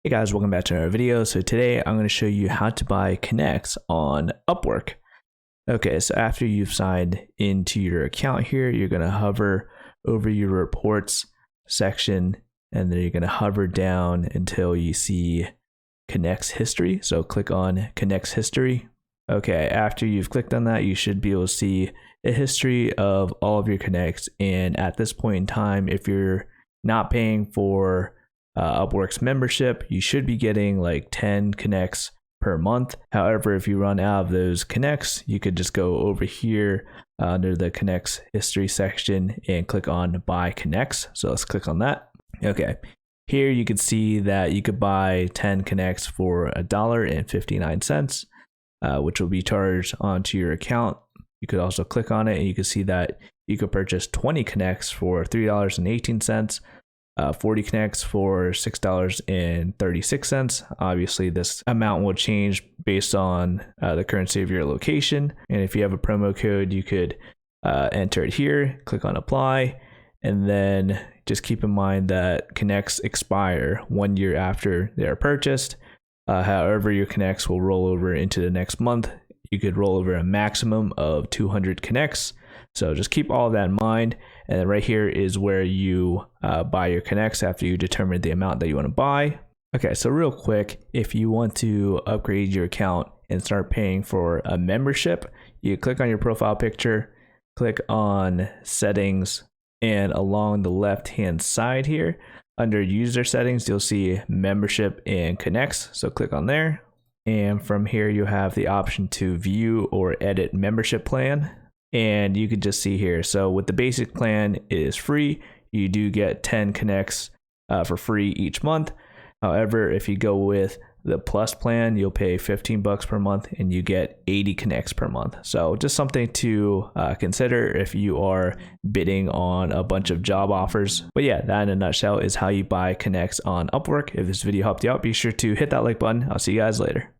Hey guys, welcome back to another video. So today I'm going to show you how to buy connects on Upwork. Okay, so after you've signed into your account here, you're going to hover over your reports section, and then you're going to hover down until you see connects history. So click on connects history. Okay, after you've clicked on that, you should be able to see a history of all of your connects. And at this point in time, if you're not paying for Upwork's membership, you should be getting like 10 connects per month. However, if you run out of those connects, you could just go over here under the connects history section and click on buy connects. So let's click on that. Okay, here you can see that you could buy 10 connects for $1.59, which will be charged onto your account. You could also click on it and you can see that you could purchase 20 connects for $3.18. 40 connects for $6.36. Obviously, this amount will change based on the currency of your location. And if you have a promo code, you could enter it here, click on apply, and then just keep in mind that connects expire 1 year after they are purchased. However, your connects will roll over into the next month. You could roll over a maximum of 200 connects. So just keep all of that in mind. And then right here is where you buy your connects after you determine the amount that you want to buy. Okay, so real quick, if you want to upgrade your account and start paying for a membership, you click on your profile picture, click on settings, and along the left-hand side here, under user settings, you'll see membership and connects. So click on there. And from here, you have the option to view or edit membership plan. And you can just see here. So with the basic plan, it is free. You do get 10 connects for free each month. However, if you go with the plus plan, you'll pay $15 per month and you get 80 connects per month. So just something to consider if you are bidding on a bunch of job offers. But yeah, that in a nutshell is how you buy connects on Upwork. If this video helped you out, be sure to hit that like button. I'll see you guys later.